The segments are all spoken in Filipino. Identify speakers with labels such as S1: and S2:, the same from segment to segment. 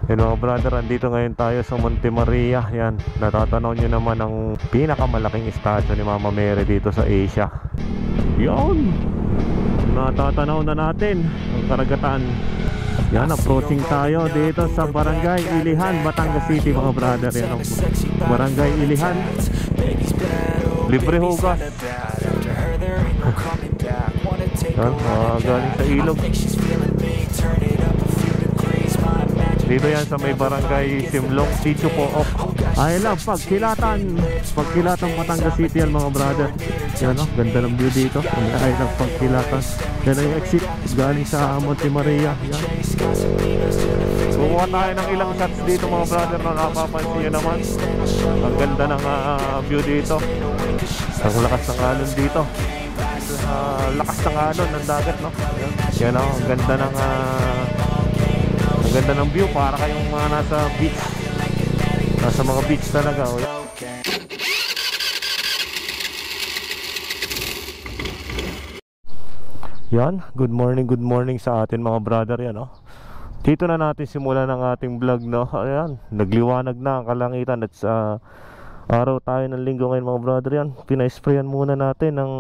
S1: Yan mga brother, andito ngayon tayo sa Monte Maria. Yan, natatanaw nyo naman ang pinakamalaking statue ni Mama Mary dito sa Asia. Yan, natatanaw na natin ang karagatan. Yan, approaching tayo dito sa Barangay Ilihan, Batangas City mga brother. Yan ang Barangay Ilihan. Libre hugas. Yan, galing sa ilog. Dito yan sa may Barangay Simlong, Sitio Pook. I love Pagkilatan Batangas City yan mga brother. Yan o, ganda ng view dito. I love Pagkilatan. Yan ang exit galing sa Monte Maria. Yan, bukuha tayo ng ilang shots dito mga brother na napapansin nyo naman. Ang ganda ng view dito. Ang lakas ng alon dito. Lakas ng alon ng dagat, no? Yan o, ang ganda ng ganda ng view, para kayong mga nasa beach. Nasa mga beach talaga. Yan, good morning sa atin mga brother. Yan, oh. Dito na natin simulan ng ating vlog, no? Ayan, nagliwanag na ang kalangitan at sa araw tayo ng linggo ngayon mga brother. Yan, pina-sprayan muna natin ng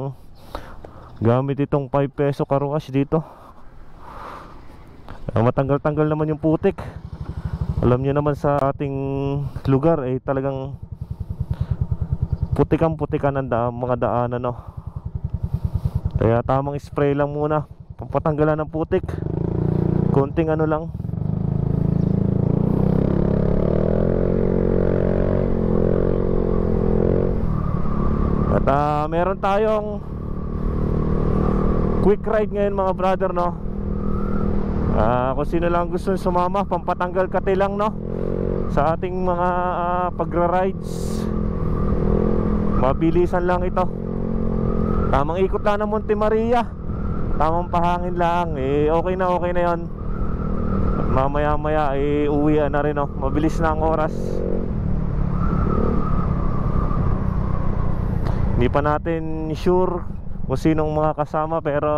S1: gamit itong 5 peso car wash dito. Matanggal-tanggal naman yung putik. Alam nyo naman sa ating lugar ay talagang putikan-putikan ang mga daanan, no? Kaya tamang spray lang muna, pampatanggalan ng putik. Konting ano lang. At meron tayong quick ride ngayon mga brother, no? Kung sino lang gusto sumama, pampatanggal kati lang, no? Sa ating mga pagra-rides. Mabilisan lang ito. Tamang ikot lang ng Monte Maria. Tamang pahangin lang. Okay na yon. At mamaya-maya uwian na rin, no? Mabilis na ang oras. Hindi pa natin sure kung sinong mga kasama, pero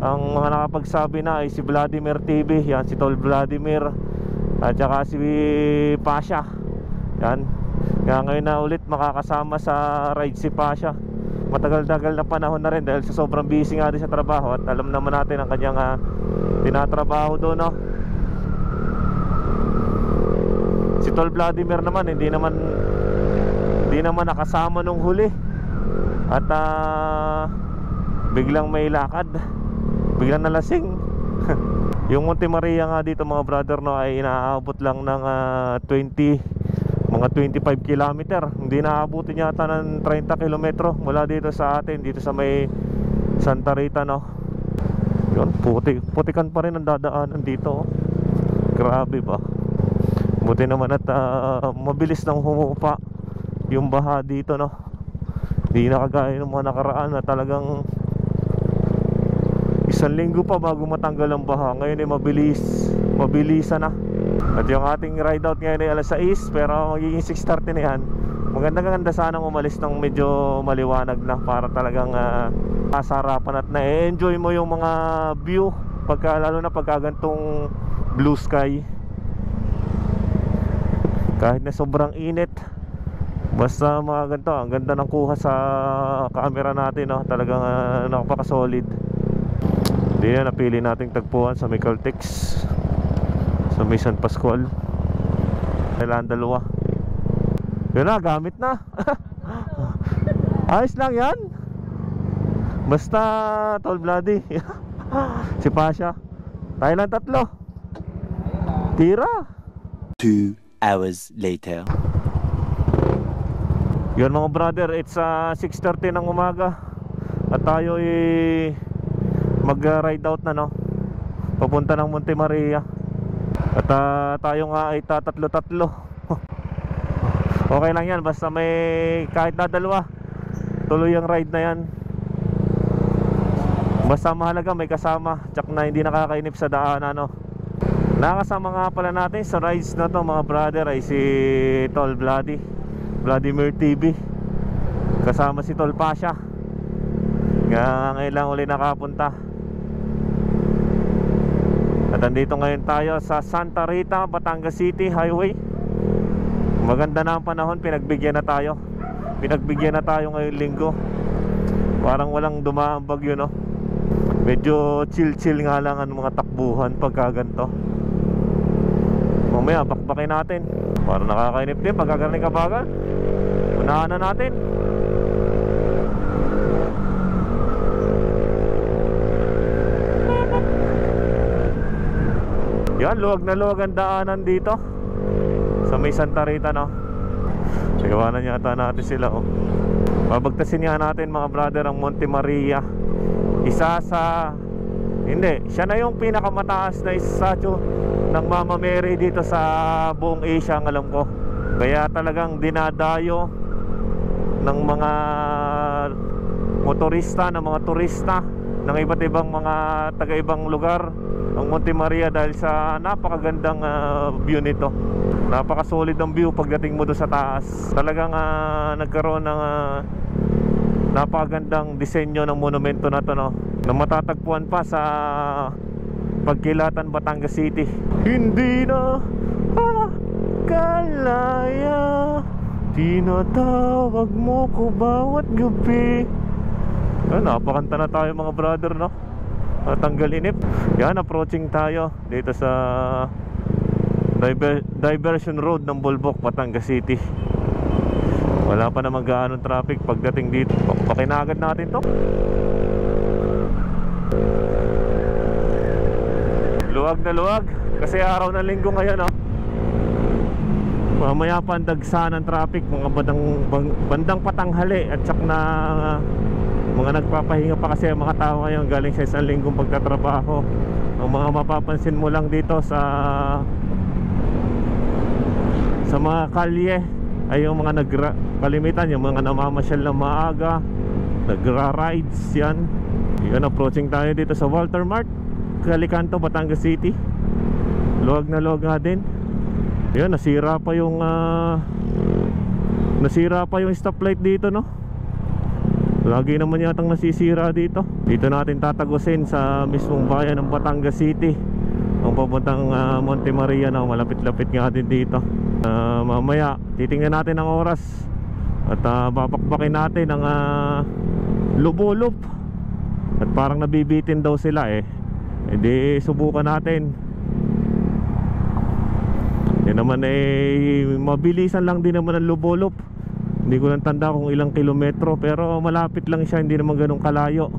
S1: ang mga nakapagsabi na ay si Vladimir TV. Yan, si Tol Vladimir. At saka si Pasha. Yan, kaya ngayon na ulit makakasama sa ride si Pasha. Matagal-tagal na panahon na rin dahil sa sobrang busy nga din sa trabaho. At alam naman natin ang kanyang tinatrabaho doon, no? Si Tol Vladimir naman hindi naman nakasama nung huli. At biglang may lakad, biglang nalasing. Yung Monte Maria nga dito mga brother, no, ay inaabot lang ng mga 25 kilometer. Hindi naabutin yata ng 30 kilometro mula dito sa atin, dito sa may Santa Rita, no. Yun, putikan pa rin ang dadaanan dito, oh. Grabe ba. Buti naman at mabilis nang humupa yung baha dito, no. Hindi na kagaya ng mga nakaraan na talagang isang linggo pa bago matanggal ang baha. Ngayon ay mabilisan na. At yung ating ride out ngayon ay alas 6, pero magiging 6:30 na yan. Maganda sanang umalis ng medyo maliwanag na, para talagang masarapan at na-enjoy mo yung mga view lalo na pagka gantong blue sky. Kahit na sobrang init, basta mga ganito, ang ganda ng kuha sa camera natin, no? Talagang napaka-solid. Hindi na napili nating tagpuan sa may Caltex, sa may San Pascual. Kailangan dalawa. Yun na, gamit na. Ayos lang yan. Basta Tol Vladi. Si Pasha. Tayo lang tatlo. Tira.
S2: 2 hours later.
S1: Yun mga brother, it's 6:30 ng umaga. At tayo mag-ride out na, no? Papunta ng Monte Maria. At tayo nga ay tatlo-tatlo. Okay lang yan, basta may kahit na dalawa, tuloy ang ride na yan. Basta mahalaga may kasama, tsak na hindi nakakainip sa daan, ano. Nakasama nga pala natin sa rides na to mga brother ay si Tol Vladimir TV. Kasama si Tol Pasha. Ngayon lang uli nakapunta. At At andito ngayon tayo sa Santa Rita, Batangas City Highway. Maganda na ang panahon, pinagbigyan na tayo ngayong linggo. Parang walang dumaang bagyo, no? Medyo chill nga lang ang mga takbuhan pagka ganito. Mamaya bakbakin natin. Parang nakakainip din pagka ganito kabagal. Unahan na natin. Yan, luwag na luwag ang daanan dito sa may Santa Rita, no? Sigawanan yata natin sila, oh. Babagtasin nga natin, mga brother, ang Monte Maria. Isa sa... Hindi, siya na yung pinakamataas na statue ng Mama Mary dito sa buong Asia, ang alam ko. Kaya talagang dinadayo ng mga motorista, ng mga turista ng iba't ibang mga taga-ibang lugar ang Monte Maria dahil sa napakagandang view nito. Napakasolid ng view pagdating mo doon sa taas. Talagang nagkaroon ng napakagandang disenyo ng monumento na to, no? Na matatagpuan pa sa Pagkilatan, Batangas City. Hindi na kalaya, tinatawag mo ko bawat gabi. Napakanta na tayo, mga brother, no? Tanggal inip. Yan, approaching tayo dito sa Diversion Road ng Bulbok, Batangas City. Wala pa naman gaanong traffic pagdating dito. Pakinagad natin to. Luwag na luwag kasi araw ng linggo ngayon, no? Mamaya pa ang dagsa ng traffic, mga bandang patanghali at tsak na mga nagpapahinga pa kasi ang mga tao ngayon galing sa isang linggong pagtatrabaho. Ang mga mapapansin mo lang dito sa mga kalye ay yung mga kalimitan, yung mga namamasyal na maaga, nagra-rides yan. Yan, approaching tayo dito sa Walter Mart, Calicanto, Batangas City. Luwag na luwag nga din. Yan, nasira pa yung stoplight dito, no? Lagi naman yatang nasisira dito. Dito natin tatagusin sa mismong bayan ng Batangas City ang papuntang Monte Maria, na malapit-lapit nga din dito. Mamaya titingnan natin ang oras at babakbakin natin ang Lubulup. At parang nabibitin daw sila, di subukan natin. Yan naman mabilisan lang din naman ang Lubulup. Hindi ko lang tanda kung ilang kilometro, pero malapit lang siya, hindi naman ganun kalayo.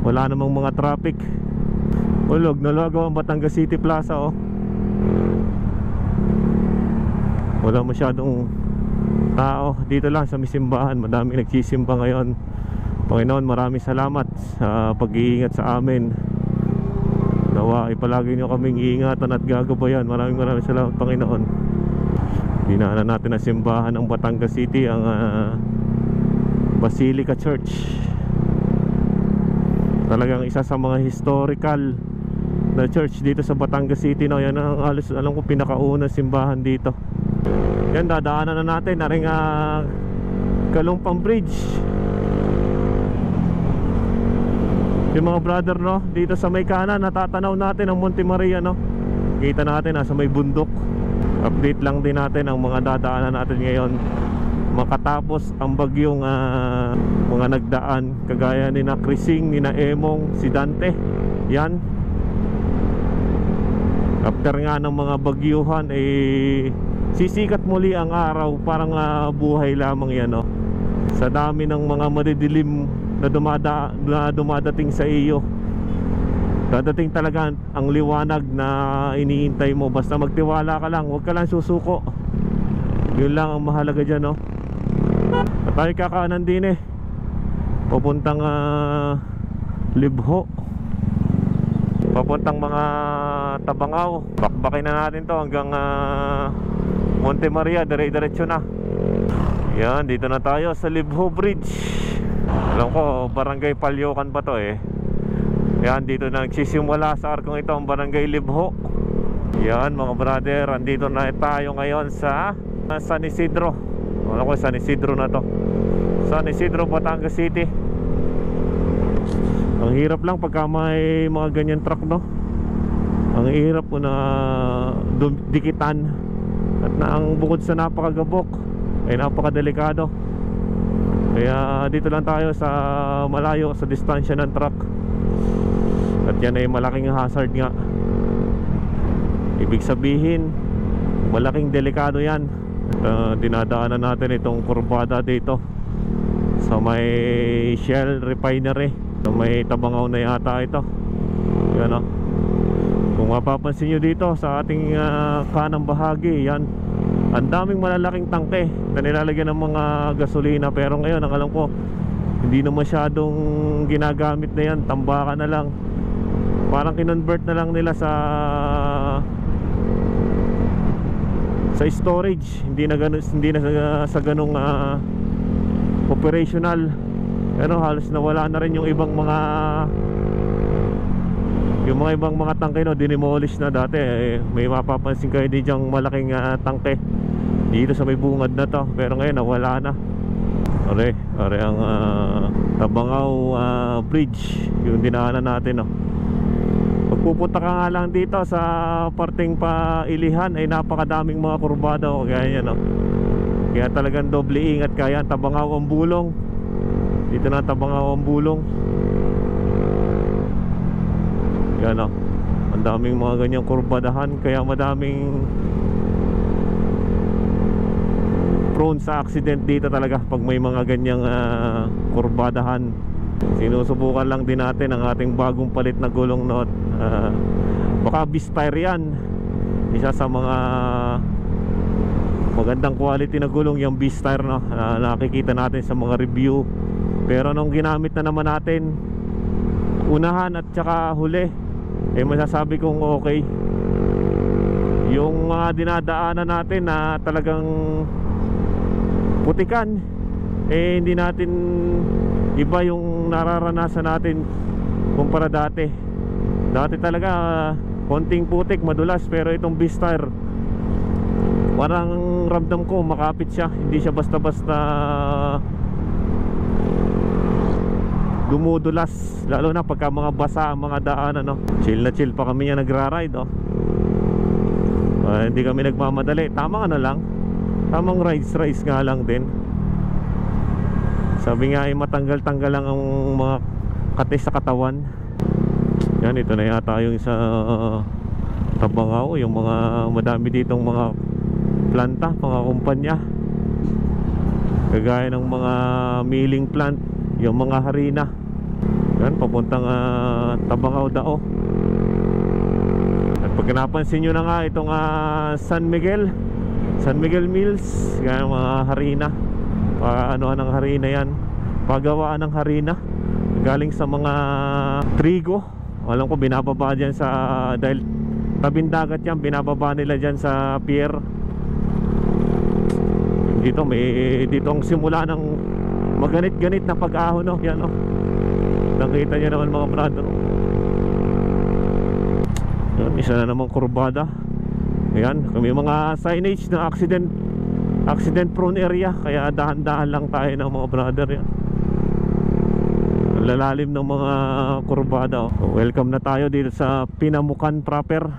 S1: Wala namang mga traffic. Ulog na luwag ang Batangas City Plaza, oh. Wala masyadong tao. Dito lang sa simbahan, madaming nagsisimba ngayon. Panginoon, maraming salamat sa pag-iingat sa amin. Nawa, ipalagi nyo kaming iingatan at gagabayan. Maraming salamat, Panginoon. Dinaanan natin ang simbahan ng Batangas City, ang Basilica Church. Talagang isa sa mga historical na church dito sa Batangas City, no? Yan ang alam ko pinakaunang simbahan dito. Yan, dadaanan na natin na rin Kalumpang Bridge. Yung mga brother, no, dito sa may kanan natatanaw natin ang Monte Maria, no? Kita natin sa may bundok. Update lang din natin ang mga dadaanan natin ngayon makatapos ang bagyong mga nagdaan, kagaya ni na Krising, ni na Emong, si Dante. Yan, after nga ng mga bagyuhan sisikat muli ang araw. Parang buhay lamang yan, no? Sa dami ng mga madidilim na dumadating sa iyo, dadating talaga ang liwanag na iniintay mo. Basta magtiwala ka lang, huwag ka lang susuko. Yun lang ang mahalaga dyan, no? At tayo kakaanan din papuntang Libho, papuntang mga Tabangaw. Bakbakin na natin to hanggang Monte Maria, dire-diretso na. Yan, dito na tayo sa Libho Bridge. Alam ko, Barangay Palyokan pa to, Yan, dito na nagsisimula sa arkong ito ang Barangay Libho. Yan, mga brother, andito na tayo ngayon sa San Isidro. Alam ko, San Isidro na to. San Isidro, Batangas City. Ang hirap lang pagka may mga ganyan truck, no? Ang hirap po na dikitan. At na ang bukod sa napakagabok ay napakadelikado. Kaya dito lang tayo sa malayo sa distansya ng truck. At yan ay malaking hazard nga. Ibig sabihin malaking delikado yan. At dinadaanan natin itong kurbada dito sa may Shell Refinery, sa may Tabangaw na yata ito. Yan o. Kung mapapansin nyo dito sa ating kanang bahagi, yan, ang daming malalaking tangke na nilalagyan ng mga gasolina. Pero ngayon ang alam ko hindi na masyadong ginagamit na yan. Tambakan na lang. Parang kinonvert na lang nila sa storage. Hindi na sa ganung operational. Pero halos nawala na rin yung ibang mga ibang mga tangke, no, dinimolish na dati. May mapapansin kayo di dyang malaking tangke dito sa may bungad na to. Pero ngayon nawala na. Are ang Tabangaw Bridge, yung dinaanan natin, no. Pag pupunta ka nga lang dito sa parteng Pailihan ay napakadaming mga kurbada, oh. Kaya yan, no. Kaya talagang doble ingat. Kaya Tabangaw ang bulong. Dito na Tabangaw ang bulong. Yan, oh. Ang daming mga ganyang kurbadahan. Kaya madaming prone sa accident dito talaga pag may mga ganyang kurbadahan. Sinusubukan lang din natin ang ating bagong palit na gulong, no. Baka B-Style yan. Isa sa mga magandang quality na gulong yung B-Style, no. Nakikita natin sa mga review. Pero nung ginamit na naman natin unahan at saka huli, masasabi kong okay. Yung mga dinadaanan natin na talagang putikan, hindi natin iba yung nararanasan natin kumpara dati. Dati talaga konting putik, madulas. Pero itong B-Star, parang ramdam ko makapit siya. Hindi siya basta-basta dumudulas. Lalo na pagka mga basa ang mga daan, ano. Chill na chill pa kami yan nagra-ride, oh. Hindi kami nagmamadali. Tamang ano lang, tamang rides nga lang din. Sabi nga ay matanggal-tanggal lang ang mga kate sa katawan. Yan, ito na yata yung sa Tabangaw. Yung mga madami ditong mga planta, mga kumpanya, kagaya ng mga milling plant, yung mga harina. Yan, papuntang Tabangaw Dao. At pag napansin nyo na nga itong San Miguel Mills, yan mga harina. Anuhan ng harina yan, pagawaan ng harina galing sa mga trigo. Alam ko binababa dyan sa, dahil tabing dagat yan, binababa nila dyan sa pier. Dito ang simula ng maganit-ganit na pag-ahon, no? Yan, no? Nakita nyo naman mga brother, no? Yan, isa na namang kurbada. Ayan, kami mga signage na accident prone area. Kaya dahan-dahan lang tayo ng mga brother. Yan, lalalim ng mga kurbada, oh. Welcome na tayo dito sa Pinamukan proper.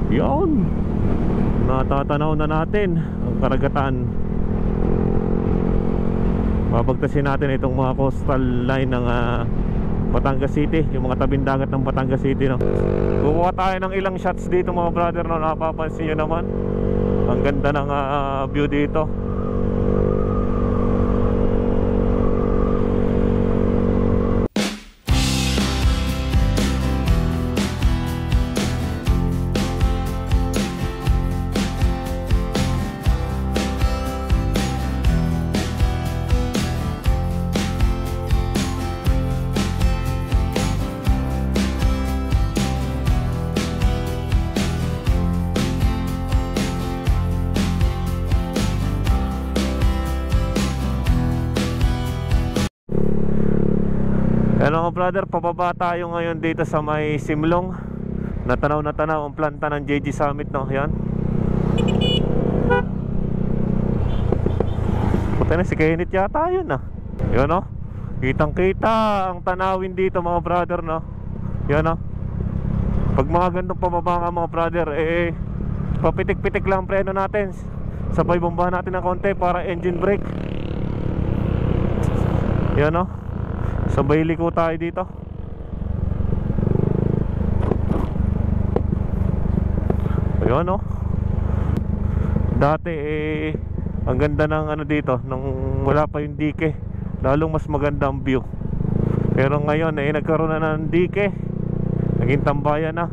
S1: Yan, natatanaw na natin ang karagatan. Babagtasin natin itong mga coastal line ng Batangas City, yung mga tabing dagat ng Batangas City, no? Kukuha tayo ng ilang shots dito mga brother, no? Napapansin nyo naman ang ganda ng view dito. Ano mga brother, pababa tayo ngayon dito sa may Simlong. Natanaw ang planta ng JG Summit, no? Yan. Puta na, si Kenneth yata yun, ah. Yan, no? Kitang kita ang tanawin dito mga brother, no? Yan, no? Pag mga ganitong pababa nga mga brother, papitik-pitik lang preno natin, sabay bombahan natin ng konti para engine brake. Yan o, sabay liko tayo dito. Ayun o. Dati ang ganda ng ano dito nung wala pa yung dike, lalong mas maganda ang view. Pero ngayon nagkaroon na ng dike, naging tambayan na.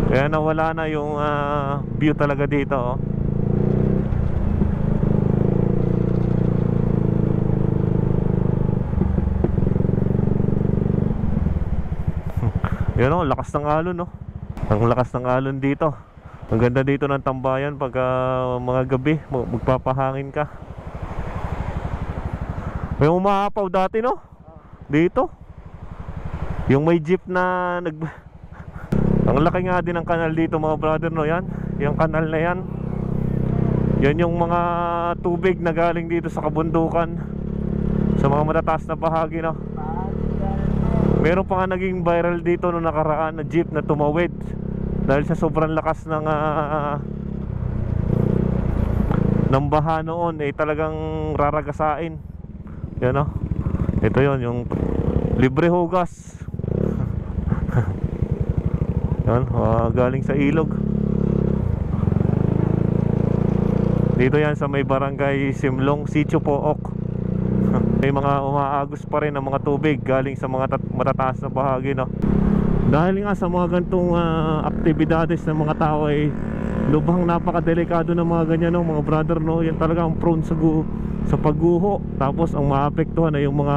S1: Kaya nawala na yung view talaga dito oh. Yan o, lakas ng alon no. Ang lakas ng alon dito. Ang ganda dito ng tambayan pagka mga gabi, magpapahangin ka. May umaapaw dati no? Dito. Yung may jeep na ang laki nga din ng kanal dito mga brother no, yan. Yung kanal na yan. Yan yung mga tubig na galing dito sa kabundukan, sa mga matataas na bahagi no. Meron pa nga naging viral dito nung nakaraan na jeep na tumawid dahil sa sobrang lakas ng baha noon, talagang raragasain. Yan o. Ito yon, yung libre hugas. Yan, galing sa ilog. Dito yan sa may barangay Simlong, Sitio Pook. May mga umaagos pa rin ng mga tubig galing sa mga matataas na bahagi no. Dahil nga sa mga gantong aktibidades ng mga tao lubhang napakadelikado ng mga ganyan no, mga brother no. Yan talaga ang prone sa pagguho. Tapos ang maapektuhan ay yung mga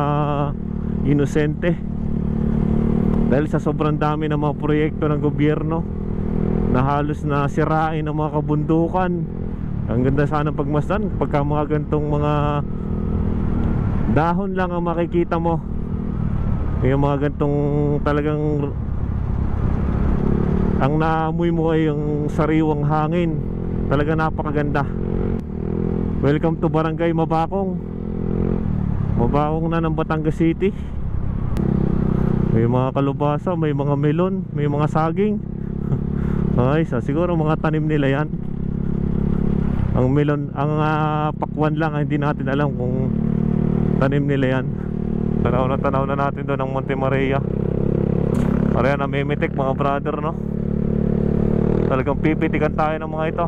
S1: inosente dahil sa sobrang dami ng mga proyekto ng gobyerno na halos na sirain ang mga kabundukan. Ang ganda sana pagmasdan pagka mga gantong mga dahon lang ang makikita mo, yung mga gantong talagang ang naamoy mo ay yung sariwang hangin. Talaga napakaganda. Welcome to Barangay Mabakong. Mabakong na ng Batangas City. May mga kalubasa, may mga melon, may mga saging. Ay, siguro mga tanim nila yan. Ang melon, ang pakwan lang, hindi natin alam kung tanim nila yan. Tanaw na natin doon ng Monte Maria. Parang namimitik mga brother no. Talagang pipitikan tayo ng mga ito.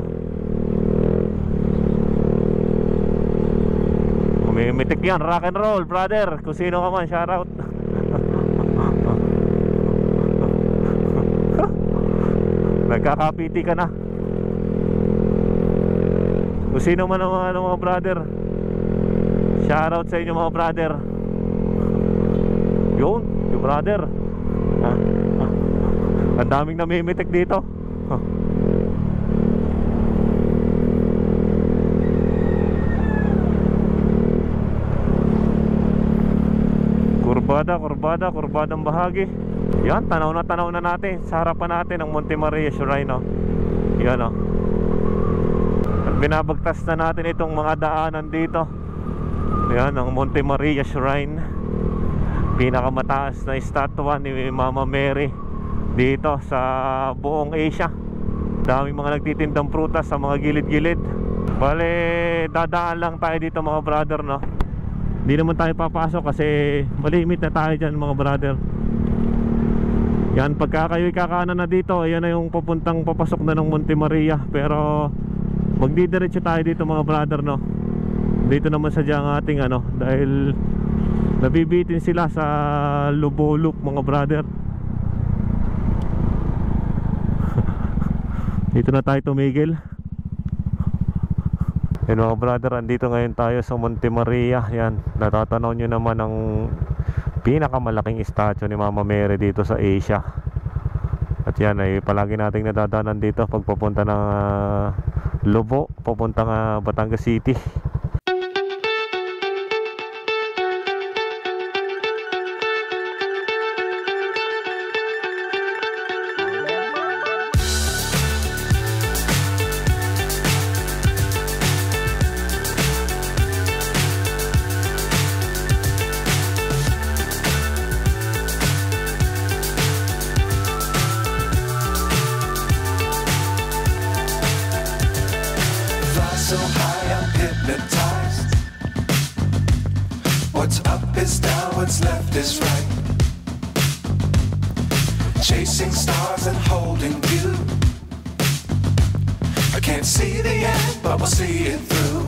S1: Namimitik yan, rock and roll brother. Kung sino ka man, shout out. Nagkakapiti ka na. Kung sino man ang mga brother, shoutout sa inyo mga brother. Yun, yung brother. Ang daming namimitik dito. Kurbadang bahagi. Yan, tanaw na natin sa harapan natin ang Monte Maria Shrine no? Yan o. At binabagtas na natin itong mga daanan dito. Yan ang Monte Maria Shrine, pinakamataas na estatwa ni Mama Mary dito sa buong Asia. Daming mga nagtitindang prutas sa mga gilid-gilid. Bale, dadaan lang tayo dito mga brother no. Hindi naman tayo papasok kasi malimit na tayo dyan mga brother. Yan, pagka kayo'y kakanan na dito, ayan na yung papasok na ng Monte Maria. Pero magdidiretso tayo dito mga brother no. Dito naman sadya ang ating dahil nabibitin sila sa Lobo Loop mga brother. Dito na tayo tumigil. Yan mga brother, andito ngayon tayo sa Monte Maria. Yan, natatanaw nyo naman ang pinakamalaking statue ni Mama Mary dito sa Asia. At yan ay palagi nating nadadaanan dito pag papunta ng Lobo, papunta ng Batangas City.
S3: so high I'm hypnotized. What's up is down, what's left is right. Chasing stars and holding you. I can't see the end, but we'll see it through.